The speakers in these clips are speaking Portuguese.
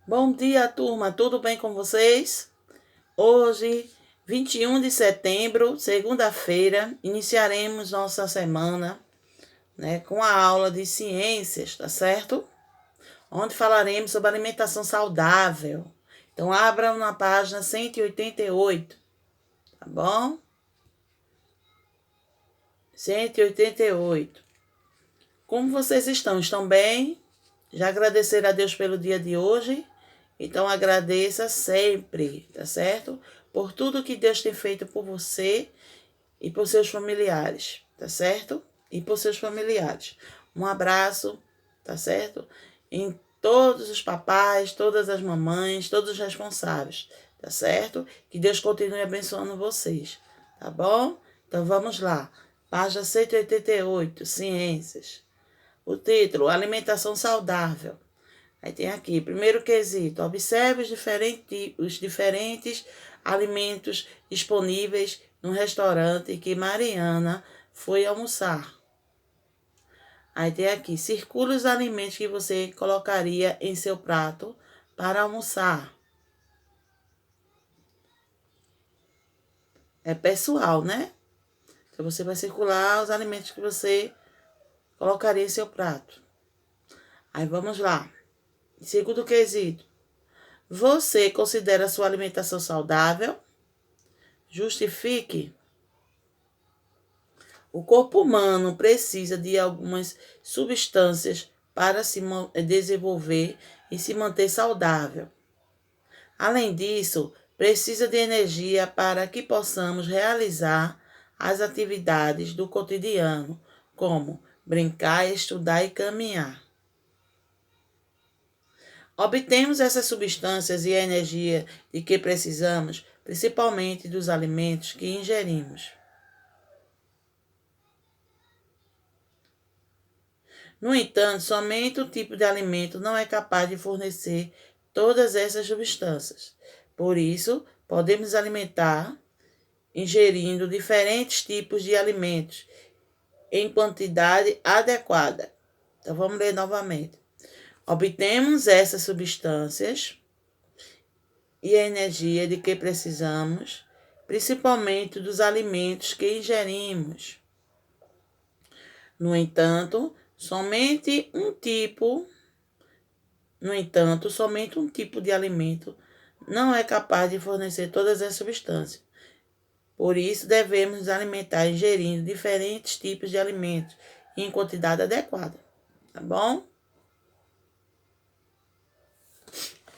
Bom dia, turma. Tudo bem com vocês? Hoje, 21 de setembro, segunda-feira, iniciaremos nossa semana, com a aula de ciências, tá certo? Onde falaremos sobre alimentação saudável. Então, abram na página 188, tá bom? 188. Como vocês estão? Estão bem? Já agradeceram a Deus pelo dia de hoje? Então agradeça sempre, tá certo? Por tudo que Deus tem feito por você e por seus familiares, tá certo? E por seus familiares. Um abraço, tá certo? Em todos os papais, todas as mamães, todos os responsáveis, tá certo? Que Deus continue abençoando vocês, tá bom? Então vamos lá. Página 188, Ciências. O título, Alimentação Saudável. Aí tem aqui, primeiro quesito, observe os diferentes alimentos disponíveis no restaurante que Mariana foi almoçar. Aí tem aqui, circule os alimentos que você colocaria em seu prato para almoçar. É pessoal, né? Então você vai circular os alimentos que você colocaria em seu prato. Aí vamos lá. Segundo quesito, você considera sua alimentação saudável? Justifique. O corpo humano precisa de algumas substâncias para se desenvolver e se manter saudável. Além disso, precisa de energia para que possamos realizar as atividades do cotidiano, como brincar, estudar e caminhar. Obtemos essas substâncias e a energia de que precisamos, principalmente dos alimentos que ingerimos. No entanto, somente um tipo de alimento não é capaz de fornecer todas essas substâncias. Por isso, podemos alimentar ingerindo diferentes tipos de alimentos em quantidade adequada. Então, vamos ler novamente. Obtemos essas substâncias e a energia de que precisamos, principalmente dos alimentos que ingerimos. No entanto, somente um tipo de alimento não é capaz de fornecer todas as substâncias. Por isso, devemos nos alimentar ingerindo diferentes tipos de alimentos em quantidade adequada. Tá bom?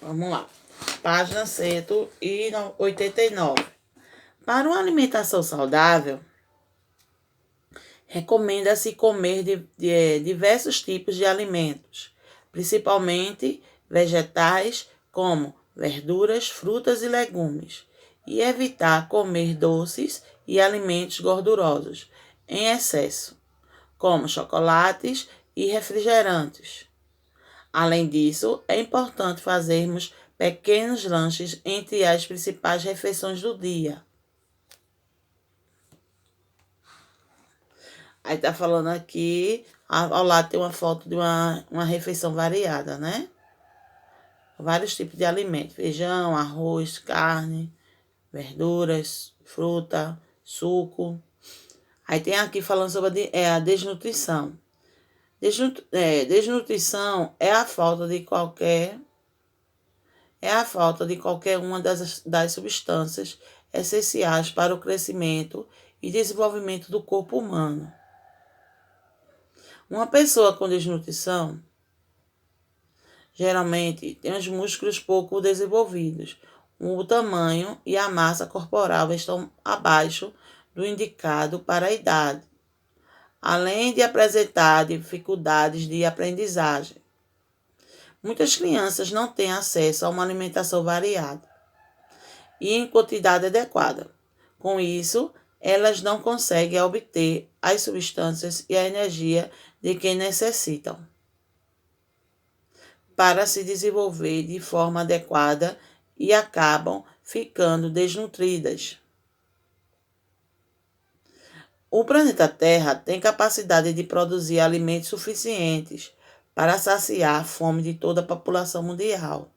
Vamos lá. Página 189. Para uma alimentação saudável, recomenda-se comer diversos tipos de alimentos, principalmente vegetais como verduras, frutas e legumes, e evitar comer doces e alimentos gordurosos em excesso, como chocolates e refrigerantes. Além disso, é importante fazermos pequenos lanches entre as principais refeições do dia. Aí tá falando aqui, ao lado tem uma foto de uma refeição variada, né? Vários tipos de alimentos, feijão, arroz, carne, verduras, fruta, suco. Aí tem aqui falando sobre a desnutrição. Desnutrição é a falta de qualquer uma das substâncias essenciais para o crescimento e desenvolvimento do corpo humano. Uma pessoa com desnutrição geralmente tem os músculos pouco desenvolvidos, o tamanho e a massa corporal estão abaixo do indicado para a idade, além de apresentar dificuldades de aprendizagem. Muitas crianças não têm acesso a uma alimentação variada e em quantidade adequada. Com isso, elas não conseguem obter as substâncias e a energia de que necessitam para se desenvolver de forma adequada e acabam ficando desnutridas. O planeta Terra tem capacidade de produzir alimentos suficientes para saciar a fome de toda a população mundial.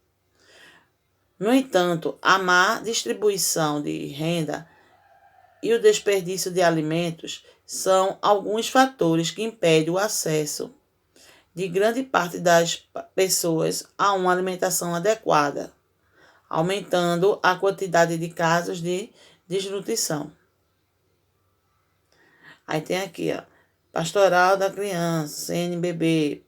No entanto, a má distribuição de renda e o desperdício de alimentos são alguns fatores que impedem o acesso de grande parte das pessoas a uma alimentação adequada, aumentando a quantidade de casos de desnutrição. Aí tem aqui, ó, Pastoral da Criança, CNBB,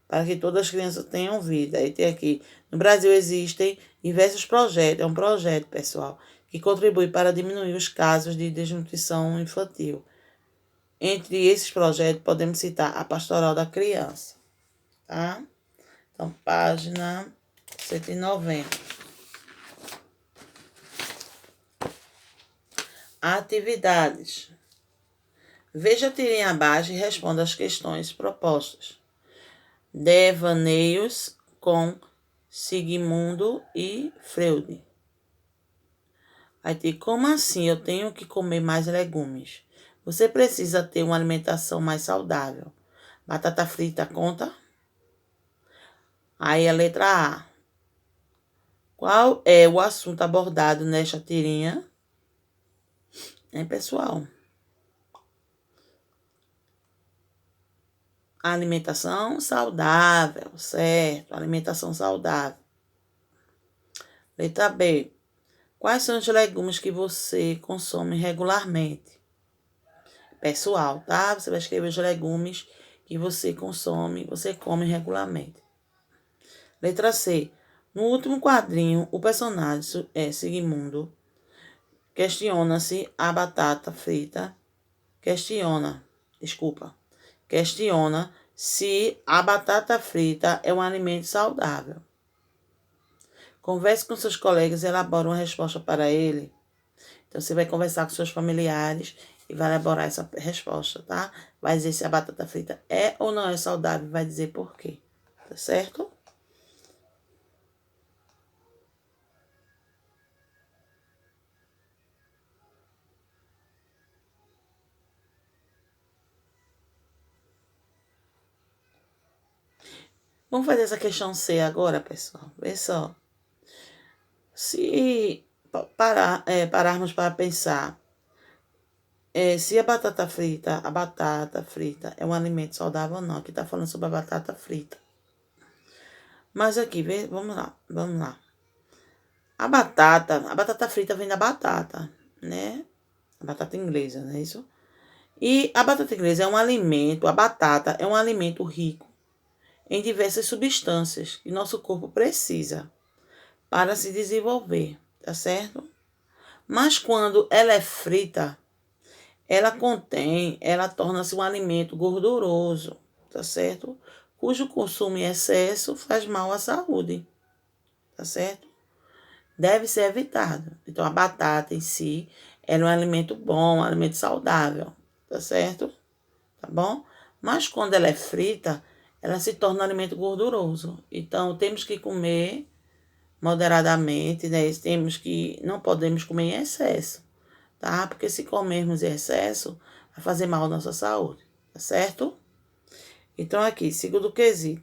para que todas as crianças tenham vida. Aí tem aqui, no Brasil existem diversos projetos, é um projeto, pessoal, que contribui para diminuir os casos de desnutrição infantil. Entre esses projetos, podemos citar a Pastoral da Criança, tá? Então, página 190. Atividades. Veja a tirinha abaixo e responda as questões propostas. Devaneios com Sigmundo e Freud. Aí tem, como assim eu tenho que comer mais legumes? Você precisa ter uma alimentação mais saudável. Batata frita conta? Aí a letra A. Qual é o assunto abordado nesta tirinha? Pessoal? Alimentação saudável, certo? Alimentação saudável. Letra B. Quais são os legumes que você consome regularmente? Pessoal, tá? Você vai escrever os legumes que você consome, você come regularmente. Letra C. No último quadrinho, o personagem Sigmundo questiona-se a batata frita. Questiona se a batata frita é um alimento saudável. Converse com seus colegas e elabore uma resposta para ele. Então, você vai conversar com seus familiares e vai elaborar essa resposta, tá? Vai dizer se a batata frita é ou não é saudável, vai dizer por quê, tá certo? Vamos fazer essa questão C agora, pessoal. Vê só. Se pararmos para pensar, se a batata frita é um alimento saudável ou não. Aqui está falando sobre a batata frita. Mas aqui, vamos lá. A batata frita vem da batata, né? A batata inglesa, não é isso? E a batata inglesa é um alimento, a batata é um alimento rico em diversas substâncias que nosso corpo precisa para se desenvolver, tá certo? Mas quando ela é frita, ela torna-se um alimento gorduroso, tá certo? Cujo consumo em excesso faz mal à saúde, tá certo? Deve ser evitado. Então, a batata em si, ela é um alimento bom, um alimento saudável, tá certo? Tá bom? Mas quando ela é frita, ela se torna um alimento gorduroso. Então, temos que comer moderadamente, né? Não podemos comer em excesso, tá? Porque se comermos em excesso, vai fazer mal à nossa saúde, tá certo? Então, aqui, segundo quesito,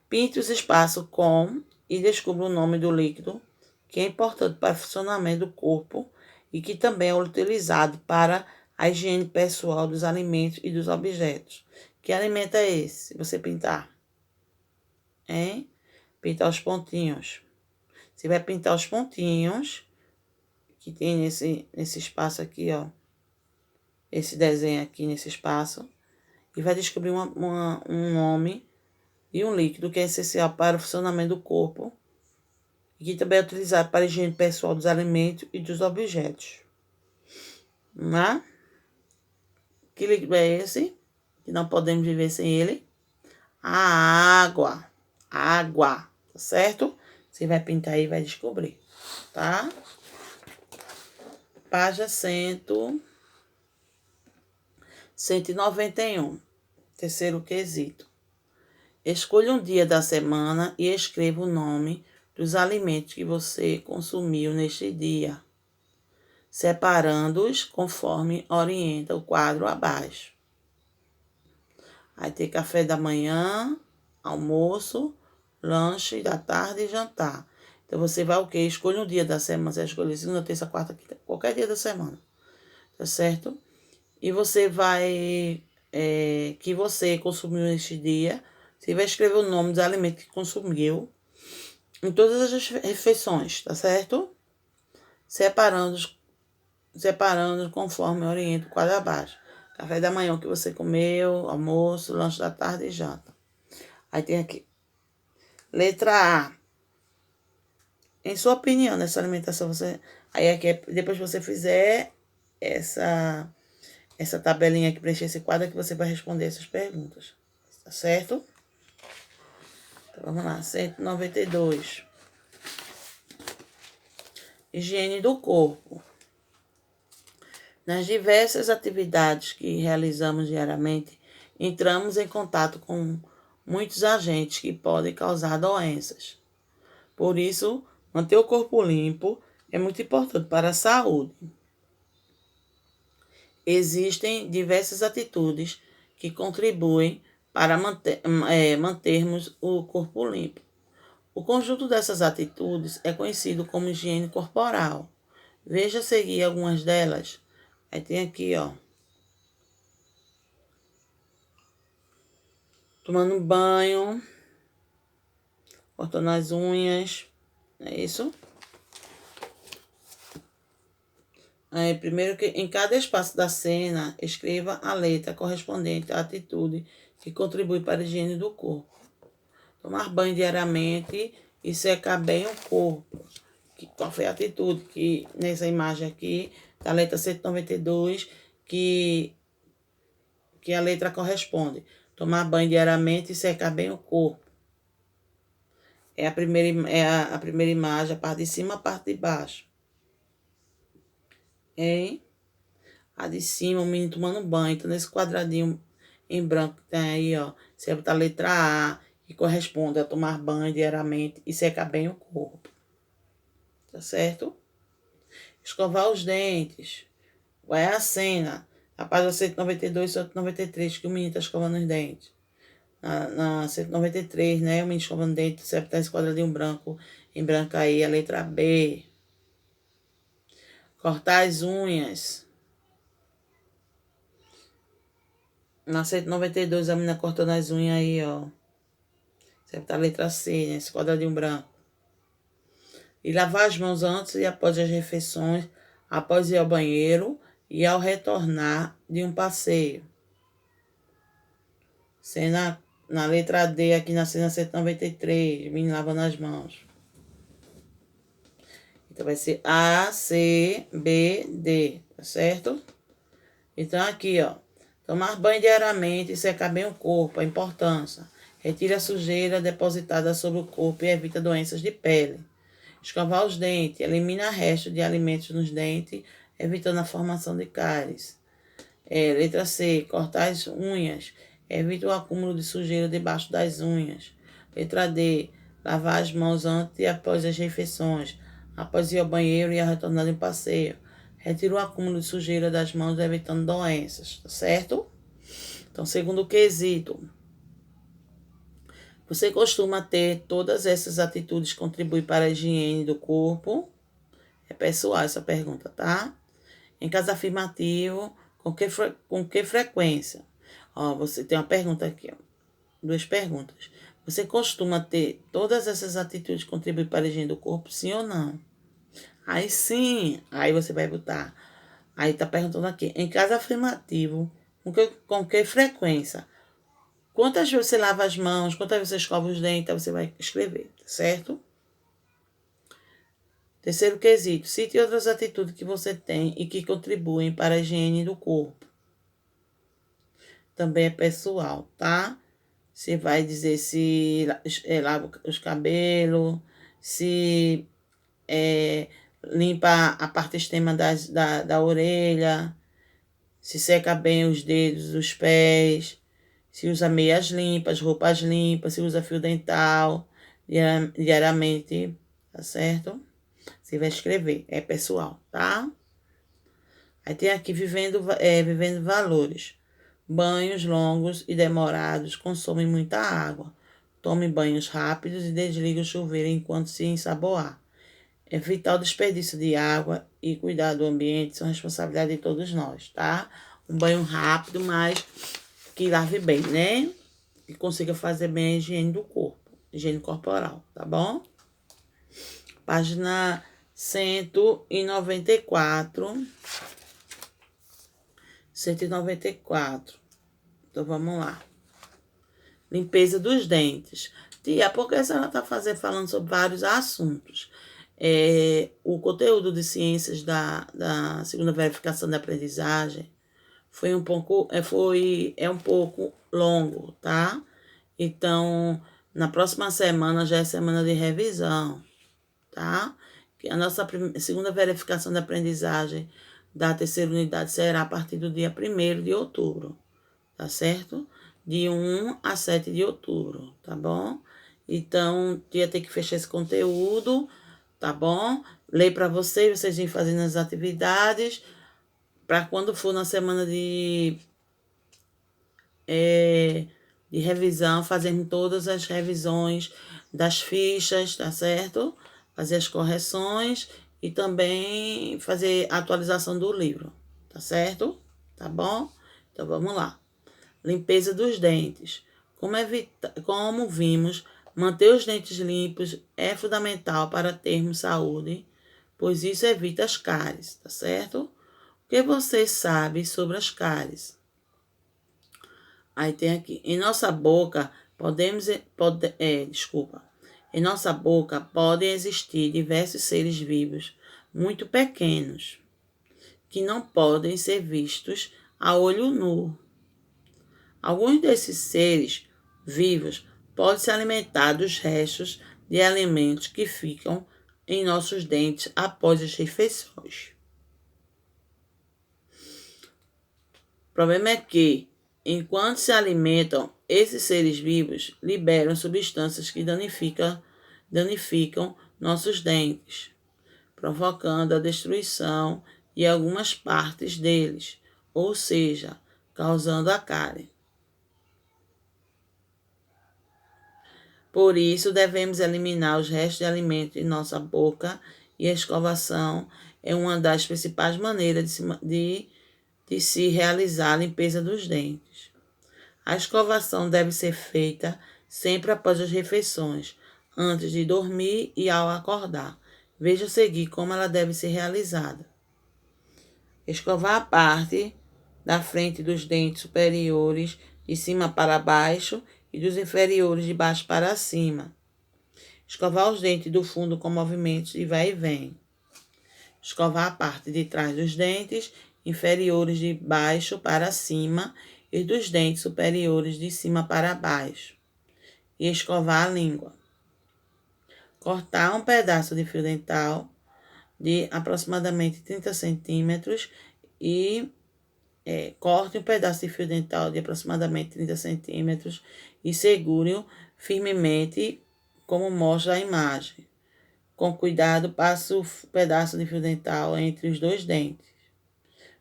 pinte os espaços com e descubra o nome do líquido que é importante para o funcionamento do corpo e que também é utilizado para a higiene pessoal dos alimentos e dos objetos. Que alimento é esse? Se você pintar, hein? Pintar os pontinhos. Você vai pintar os pontinhos que tem nesse espaço aqui, ó. Esse desenho aqui nesse espaço. E vai descobrir um nome e um líquido que é essencial para o funcionamento do corpo e que também é utilizado para a higiene pessoal dos alimentos e dos objetos. Né? Que líquido é esse? Que não podemos viver sem ele? A água. Água, tá certo? Você vai pintar aí e vai descobrir, tá? Página 191. Terceiro quesito. Escolha um dia da semana e escreva o nome dos alimentos que você consumiu neste dia, separando-os conforme orienta o quadro abaixo. Aí tem café da manhã, almoço, lanche da tarde e jantar. Então, você vai o quê? Escolha um dia da semana. Você vai escolher segunda, terça, quarta, quinta, qualquer dia da semana. Tá certo? E você vai... que você consumiu neste dia. Você vai escrever o nome dos alimentos que consumiu em todas as refeições, tá certo? Separando conforme orienta o quadro abaixo. Café da manhã, o que você comeu, almoço, lanche da tarde e janta. Aí tem aqui. Letra A. Em sua opinião, nessa alimentação, você... Aí aqui, depois que você fizer essa tabelinha aqui, preencher esse quadro, que você vai responder essas perguntas. Tá certo? Então, vamos lá. 192. Higiene do corpo. Nas diversas atividades que realizamos diariamente, entramos em contato com muitos agentes que podem causar doenças. Por isso, manter o corpo limpo é muito importante para a saúde. Existem diversas atitudes que contribuem para mantermos o corpo limpo. O conjunto dessas atitudes é conhecido como higiene corporal. Veja a seguir algumas delas. Aí tem aqui, ó. Tomando banho, cortando as unhas, é isso? Aí, primeiro que em cada espaço da cena, escreva a letra correspondente à atitude que contribui para a higiene do corpo. Tomar banho diariamente e secar bem o corpo. Qual foi a atitude que nessa imagem aqui, da letra 192, que a letra corresponde? Tomar banho diariamente e secar bem o corpo. É a primeira imagem, a parte de cima, a parte de baixo. Hein? A de cima, o menino tomando banho. Então, nesse quadradinho em branco que tem aí, ó, você vai botar a letra A, que corresponde a tomar banho diariamente e secar bem o corpo. Tá certo? Escovar os dentes. Qual é a cena? A página 192 e 193, que o menino tá escovando os dentes. Na 193, né? O menino escovando os dentes, você vai botar esse quadradinho branco, em branco aí, a letra B. Cortar as unhas. Na 192, a menina cortando as unhas aí, ó. Você vai botar a letra C, né? Esse quadradinho branco. E lavar as mãos antes e após as refeições, após ir ao banheiro e ao retornar de um passeio. Cena na letra D, aqui na cena 193, menino lavando as mãos. Então vai ser A, C, B, D, tá certo? Então aqui, ó. Tomar banho diariamente e secar bem o corpo, a importância. Retira a sujeira depositada sobre o corpo e evita doenças de pele. Escovar os dentes, elimina restos de alimentos nos dentes, evitando a formação de cáries. Letra C, cortar as unhas, evita o acúmulo de sujeira debaixo das unhas. Letra D, lavar as mãos antes e após as refeições, após ir ao banheiro e retornar de um passeio. Retira o acúmulo de sujeira das mãos, evitando doenças, tá certo? Então, segundo quesito, você costuma ter todas essas atitudes que contribuem para a higiene do corpo? É pessoal essa pergunta, tá? Em caso afirmativo, com que frequência? Ó, você tem uma pergunta aqui, ó. Duas perguntas. Você costuma ter todas essas atitudes que contribuem para a higiene do corpo, sim ou não? Aí sim, aí você vai botar. Aí tá perguntando aqui. Em caso afirmativo, com que frequência? Quantas vezes você lava as mãos, quantas vezes você escova os dentes, você vai escrever, certo? Terceiro quesito, cite outras atitudes que você tem e que contribuem para a higiene do corpo. Também é pessoal, tá? Você vai dizer se lava os cabelos, se limpa a parte externa da orelha, se seca bem os dedos dos pés, se usa meias limpas, roupas limpas, se usa fio dental diariamente, tá certo? Você vai escrever, é pessoal, tá? Aí tem aqui vivendo valores. Banhos longos e demorados consomem muita água. Tome banhos rápidos e desligue o chuveiro enquanto se ensaboar. Evitar o desperdício de água e cuidar do ambiente são responsabilidade de todos nós, tá? Um banho rápido, mas que lave bem, né? E consiga fazer bem a higiene do corpo, higiene corporal, tá bom? Página 194. 194. Então, vamos lá. Limpeza dos dentes. Tia, por que a senhora está falando sobre vários assuntos? O conteúdo de ciências da segunda verificação da aprendizagem foi um pouco longo, tá? Então, na próxima semana já é semana de revisão, tá? Que a nossa segunda verificação da aprendizagem da terceira unidade será a partir do dia 1º de outubro, tá certo? De 1 a 7 de outubro, tá bom? Então, ia ter que fechar esse conteúdo, tá bom? Leio para vocês vêm fazendo as atividades, para quando for na semana de revisão, fazermos todas as revisões das fichas, tá certo? Fazer as correções e também fazer a atualização do livro, tá certo? Tá bom? Então, vamos lá. Limpeza dos dentes. Como vimos, manter os dentes limpos é fundamental para termos saúde, pois isso evita as cáries, tá certo? O que você sabe sobre as cáries? Aí tem aqui, em nossa boca em nossa boca podem existir diversos seres vivos muito pequenos, que não podem ser vistos a olho nu. Alguns desses seres vivos podem se alimentar dos restos de alimentos que ficam em nossos dentes após as refeições. O problema é que, enquanto se alimentam, esses seres vivos liberam substâncias que danificam nossos dentes, provocando a destruição de algumas partes deles, ou seja, causando a cárie. Por isso, devemos eliminar os restos de alimento de nossa boca e a escovação é uma das principais maneiras de se realizar a limpeza dos dentes. A escovação deve ser feita sempre após as refeições, antes de dormir e ao acordar. Veja a seguir como ela deve ser realizada. Escovar a parte da frente dos dentes superiores de cima para baixo e dos inferiores de baixo para cima. Escovar os dentes do fundo com movimentos de vai e vem. Escovar a parte de trás dos dentes inferiores de baixo para cima e dos dentes superiores de cima para baixo. E escovar a língua. Cortar um pedaço de fio dental de aproximadamente 30 centímetros e corte um pedaço de fio dental de aproximadamente 30 centímetros e segure-o firmemente, como mostra a imagem. Com cuidado, passe o pedaço de fio dental entre os dois dentes.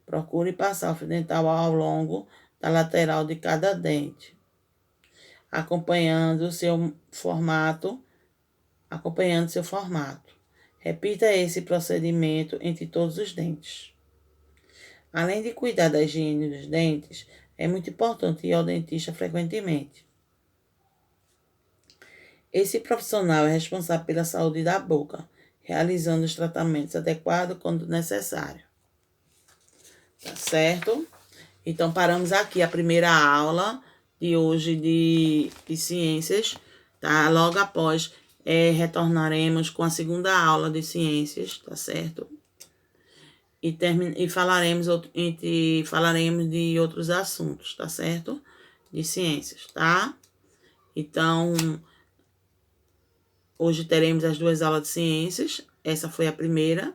Procure passar o fio dental ao longo da lateral de cada dente, acompanhando seu formato. Repita esse procedimento entre todos os dentes. Além de cuidar da higiene dos dentes, é muito importante ir ao dentista frequentemente. Esse profissional é responsável pela saúde da boca, realizando os tratamentos adequados quando necessário. Tá certo? Então, paramos aqui a primeira aula de hoje de ciências, tá? Logo após, retornaremos com a segunda aula de ciências, tá certo? E falaremos de outros assuntos, tá certo? De ciências, tá? Então, hoje teremos as 2 aulas de ciências. Essa foi a primeira.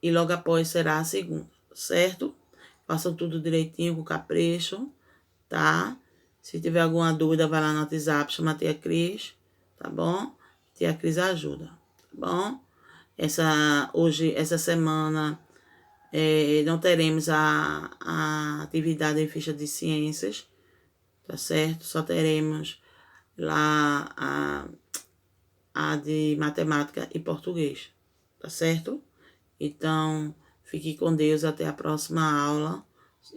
E logo após será a segunda, certo? Façam tudo direitinho, com capricho, tá? Se tiver alguma dúvida, vai lá no WhatsApp, chama a tia Cris, tá bom? Tia Cris ajuda, tá bom? Essa semana, não teremos a atividade em ficha de ciências, tá certo? Só teremos lá a de matemática e português, tá certo? Então, fique com Deus, até a próxima aula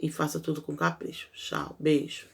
e faça tudo com capricho. Tchau, beijo.